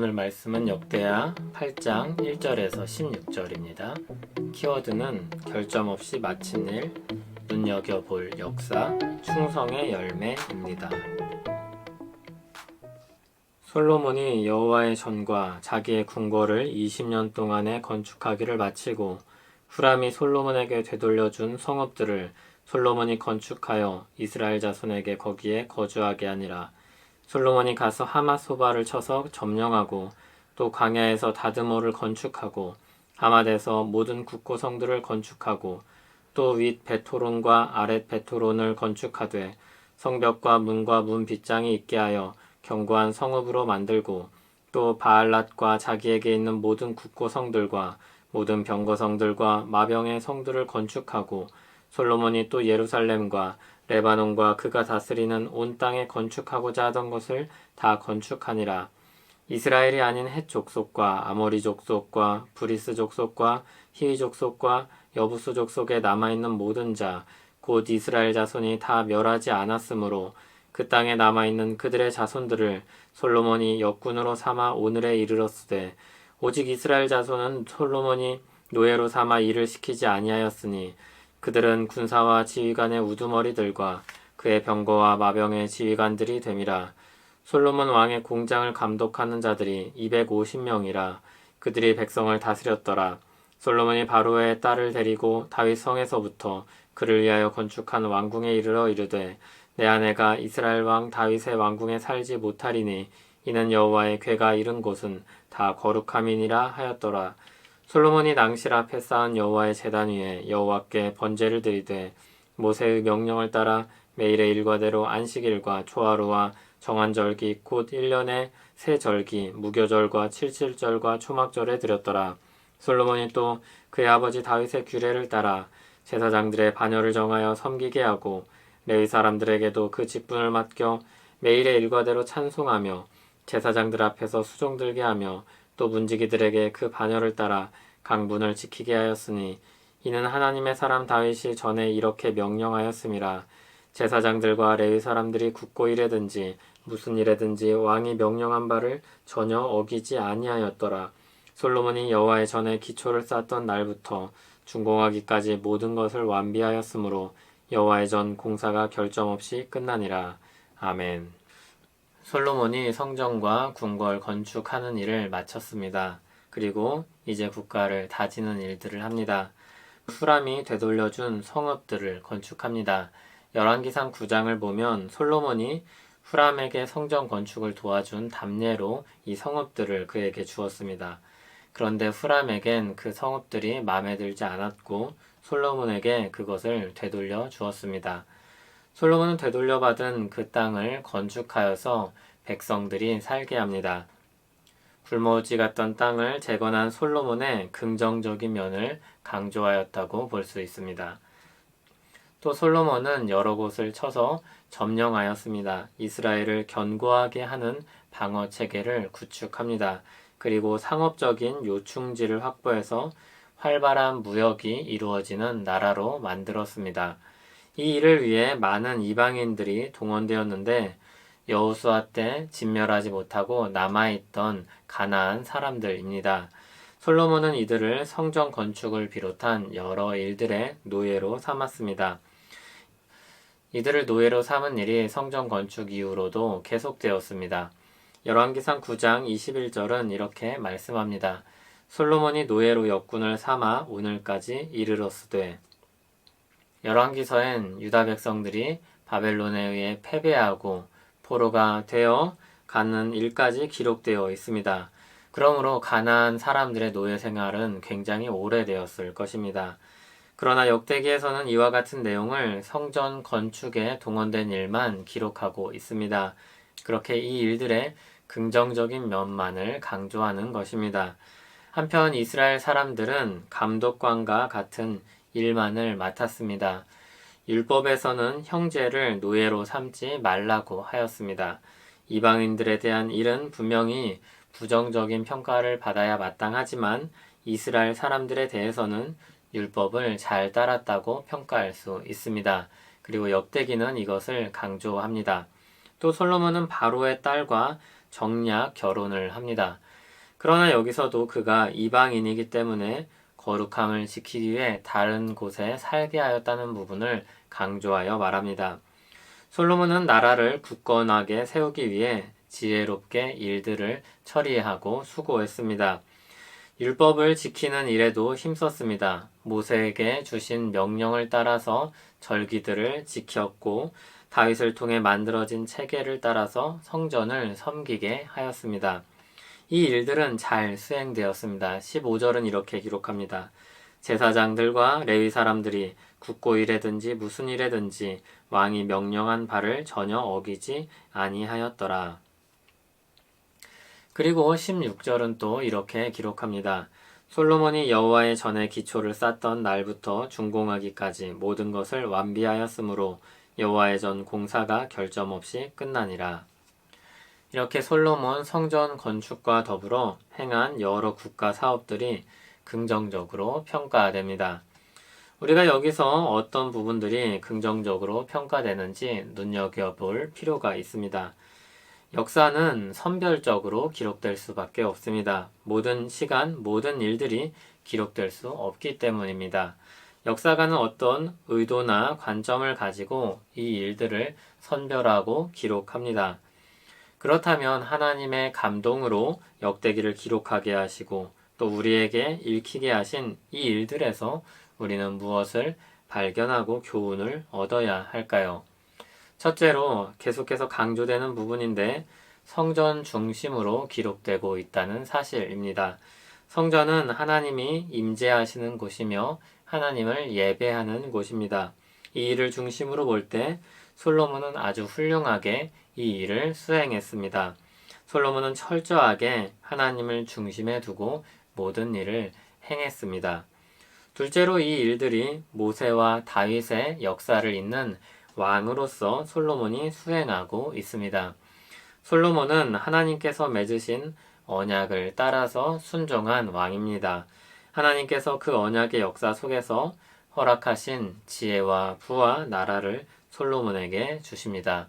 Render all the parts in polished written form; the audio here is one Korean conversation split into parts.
오늘 말씀은 역대하 8장 1절에서 16절입니다. 키워드는 결점 없이 마친 일, 눈여겨볼 역사, 충성의 열매입니다. 솔로몬이 여호와의 전과 자기의 궁궐을 20년 동안에 건축하기를 마치고 후람이 솔로몬에게 되돌려준 성읍들을 솔로몬이 건축하여 이스라엘 자손에게 거기에 거주하게 하니라. 솔로몬이 가서 하맛소바를 쳐서 점령하고 또 광야에서 다드모를 건축하고 하맛에서 모든 국고성들을 건축하고 또 윗 베토론과 아랫 베토론을 건축하되 성벽과 문과 문 빗장이 있게 하여 견고한 성읍으로 만들고 또 바알랏과 자기에게 있는 모든 국고성들과 모든 병거성들과 마병의 성들을 건축하고 솔로몬이 또 예루살렘과 레바논과 그가 다스리는 온 땅에 건축하고자 하던 것을 다 건축하니라. 이스라엘이 아닌 헷 족속과 아모리 족속과 브리스 족속과 히위 족속과 여부수 족속에 남아있는 모든 자 곧 이스라엘 자손이 다 멸하지 않았으므로 그 땅에 남아있는 그들의 자손들을 솔로몬이 역군으로 삼아 오늘에 이르렀으되 오직 이스라엘 자손은 솔로몬이 노예로 삼아 일을 시키지 아니하였으니 그들은 군사와 지휘관의 우두머리들과 그의 병거와 마병의 지휘관들이 됨이라. 솔로몬 왕의 공장을 감독하는 자들이 250명이라. 그들이 백성을 다스렸더라. 솔로몬이 바로의 딸을 데리고 다윗 성에서부터 그를 위하여 건축한 왕궁에 이르러 이르되 내 아내가 이스라엘 왕 다윗의 왕궁에 살지 못하리니 이는 여호와의 궤가 이른 곳은 다 거룩함이니라 하였더라. 솔로몬이 낭실 앞에 쌓은 여호와의 제단 위에 여호와께 번제를 드리되 모세의 명령을 따라 매일의 일과대로 안식일과 초하루와 정한절기 곧 1년의 새 절기 무교절과 칠칠절과 초막절에 드렸더라. 솔로몬이 또 그의 아버지 다윗의 규례를 따라 제사장들의 반열을 정하여 섬기게 하고 레위 사람들에게도 그 직분을 맡겨 매일의 일과대로 찬송하며 제사장들 앞에서 수종 들게 하며 또 문지기들에게 그 반열을 따라 강분을 지키게 하였으니 이는 하나님의 사람 다윗이 전에 이렇게 명령하였음이라. 제사장들과 레위 사람들이 굳고 일하든지 무슨 일에든지 왕이 명령한 바를 전혀 어기지 아니하였더라. 솔로몬이 여호와의 전에 기초를 쌓았던 날부터 준공하기까지 모든 것을 완비하였으므로 여호와의 전 공사가 결점 없이 끝나니라. 아멘. 솔로몬이 성전과 궁궐 건축하는 일을 마쳤습니다. 그리고 이제 국가를 다지는 일들을 합니다. 후람이 되돌려준 성읍들을 건축합니다. 열왕기상 9장을 보면 솔로몬이 후람에게 성전 건축을 도와준 답례로 이 성읍들을 그에게 주었습니다. 그런데 후람에겐 그 성읍들이 마음에 들지 않았고 솔로몬에게 그것을 되돌려 주었습니다. 솔로몬은 되돌려받은 그 땅을 건축하여서 백성들이 살게 합니다. 굶어오지 같던 땅을 재건한 솔로몬의 긍정적인 면을 강조하였다고 볼 수 있습니다. 또 솔로몬은 여러 곳을 쳐서 점령하였습니다. 이스라엘을 견고하게 하는 방어 체계를 구축합니다. 그리고 상업적인 요충지를 확보해서 활발한 무역이 이루어지는 나라로 만들었습니다. 이 일을 위해 많은 이방인들이 동원되었는데 여호수아 때 진멸하지 못하고 남아있던 가나안 사람들입니다. 솔로몬은 이들을 성전 건축을 비롯한 여러 일들의 노예로 삼았습니다. 이들을 노예로 삼은 일이 성전 건축 이후로도 계속되었습니다. 열왕기상 9장 21절은 이렇게 말씀합니다. 솔로몬이 노예로 역군을 삼아 오늘까지 이르렀으되. 열왕기서엔 유다 백성들이 바벨론에 의해 패배하고 포로가 되어 가는 일까지 기록되어 있습니다. 그러므로 가나안 사람들의 노예 생활은 굉장히 오래되었을 것입니다. 그러나 역대기에서는 이와 같은 내용을 성전 건축에 동원된 일만 기록하고 있습니다. 그렇게 이 일들의 긍정적인 면만을 강조하는 것입니다. 한편 이스라엘 사람들은 감독관과 같은 일만을 맡았습니다. 율법에서는 형제를 노예로 삼지 말라고 하였습니다. 이방인들에 대한 일은 분명히 부정적인 평가를 받아야 마땅하지만 이스라엘 사람들에 대해서는 율법을 잘 따랐다고 평가할 수 있습니다. 그리고 역대기는 이것을 강조합니다. 또 솔로몬은 바로의 딸과 정략 결혼을 합니다. 그러나 여기서도 그가 이방인이기 때문에 거룩함을 지키기 위해 다른 곳에 살게 하였다는 부분을 강조하여 말합니다. 솔로몬은 나라를 굳건하게 세우기 위해 지혜롭게 일들을 처리하고 수고했습니다. 율법을 지키는 일에도 힘썼습니다. 모세에게 주신 명령을 따라서 절기들을 지켰고 다윗을 통해 만들어진 체계를 따라서 성전을 섬기게 하였습니다. 이 일들은 잘 수행되었습니다. 15절은 이렇게 기록합니다. 제사장들과 레위 사람들이 국고 일에든지 무슨 일에든지 왕이 명령한 바를 전혀 어기지 아니하였더라. 그리고 16절은 또 이렇게 기록합니다. 솔로몬이 여호와의 전에 기초를 쌓던 날부터 준공하기까지 모든 것을 완비하였으므로 여호와의 전 공사가 결점 없이 끝나니라. 이렇게 솔로몬 성전 건축과 더불어 행한 여러 국가 사업들이 긍정적으로 평가됩니다. 우리가 여기서 어떤 부분들이 긍정적으로 평가되는지 눈여겨볼 필요가 있습니다. 역사는 선별적으로 기록될 수밖에 없습니다. 모든 시간, 모든 일들이 기록될 수 없기 때문입니다. 역사가는 어떤 의도나 관점을 가지고 이 일들을 선별하고 기록합니다. 그렇다면 하나님의 감동으로 역대기를 기록하게 하시고 또 우리에게 읽히게 하신 이 일들에서 우리는 무엇을 발견하고 교훈을 얻어야 할까요? 첫째로 계속해서 강조되는 부분인데 성전 중심으로 기록되고 있다는 사실입니다. 성전은 하나님이 임재하시는 곳이며 하나님을 예배하는 곳입니다. 이 일을 중심으로 볼 때 솔로몬은 아주 훌륭하게 이 일을 수행했습니다. 솔로몬은 철저하게 하나님을 중심에 두고 모든 일을 행했습니다. 둘째로 이 일들이 모세와 다윗의 역사를 잇는 왕으로서 솔로몬이 수행하고 있습니다. 솔로몬은 하나님께서 맺으신 언약을 따라서 순종한 왕입니다. 하나님께서 그 언약의 역사 속에서 허락하신 지혜와 부와 나라를 솔로몬에게 주십니다.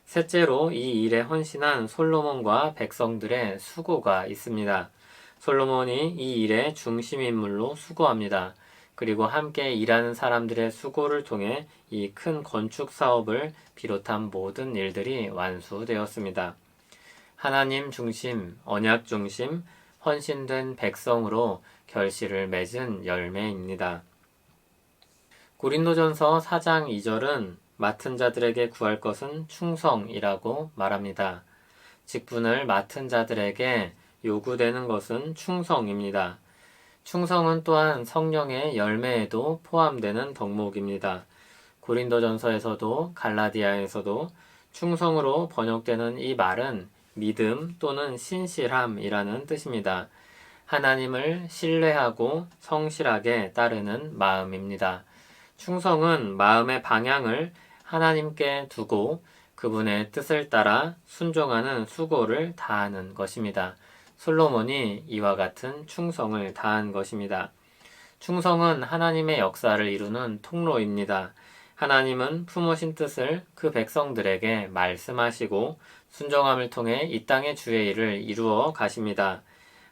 셋째로 이 일에 헌신한 솔로몬과 백성들의 수고가 있습니다. 솔로몬이 이 일의 중심인물로 수고합니다. 그리고 함께 일하는 사람들의 수고를 통해 이 큰 건축 사업을 비롯한 모든 일들이 완수되었습니다. 하나님 중심, 언약 중심, 헌신된 백성으로 결실을 맺은 열매입니다. 고린도전서 4장 2절은 맡은 자들에게 구할 것은 충성이라고 말합니다. 직분을 맡은 자들에게 요구되는 것은 충성입니다. 충성은 또한 성령의 열매에도 포함되는 덕목입니다. 고린도전서에서도 갈라디아에서도 충성으로 번역되는 이 말은 믿음 또는 신실함이라는 뜻입니다. 하나님을 신뢰하고 성실하게 따르는 마음입니다. 충성은 마음의 방향을 하나님께 두고 그분의 뜻을 따라 순종하는 수고를 다하는 것입니다. 솔로몬이 이와 같은 충성을 다한 것입니다. 충성은 하나님의 역사를 이루는 통로입니다. 하나님은 품으신 뜻을 그 백성들에게 말씀하시고 순종함을 통해 이 땅의 주의 일을 이루어 가십니다.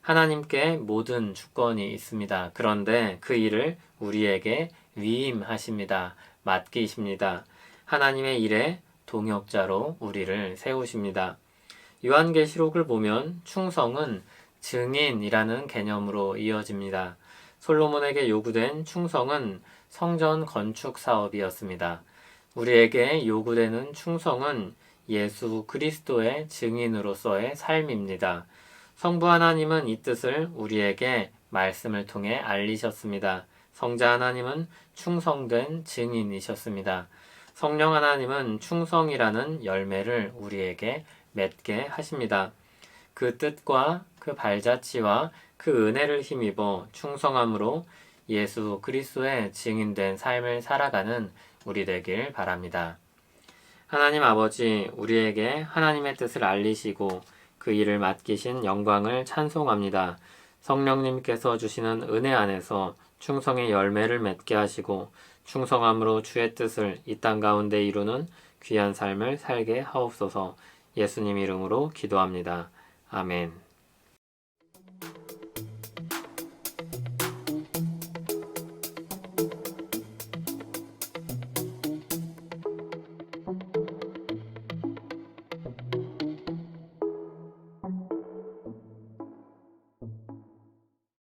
하나님께 모든 주권이 있습니다. 그런데 그 일을 우리에게 위임하십니다. 맡기십니다. 하나님의 일에 동역자로 우리를 세우십니다. 요한계시록을 보면 충성은 증인이라는 개념으로 이어집니다. 솔로몬에게 요구된 충성은 성전 건축 사업이었습니다. 우리에게 요구되는 충성은 예수 그리스도의 증인으로서의 삶입니다. 성부 하나님은 이 뜻을 우리에게 말씀을 통해 알리셨습니다. 성자 하나님은 충성된 증인이셨습니다. 성령 하나님은 충성이라는 열매를 우리에게 맺게 하십니다. 그 뜻과 그 발자취와 그 은혜를 힘입어 충성함으로 예수 그리스도의 증인된 삶을 살아가는 우리 되길 바랍니다. 하나님 아버지, 우리에게 하나님의 뜻을 알리시고 그 일을 맡기신 영광을 찬송합니다. 성령님께서 주시는 은혜 안에서 충성의 열매를 맺게 하시고 충성함으로 주의 뜻을 이 땅 가운데 이루는 귀한 삶을 살게 하옵소서. 예수님 이름으로 기도합니다. 아멘.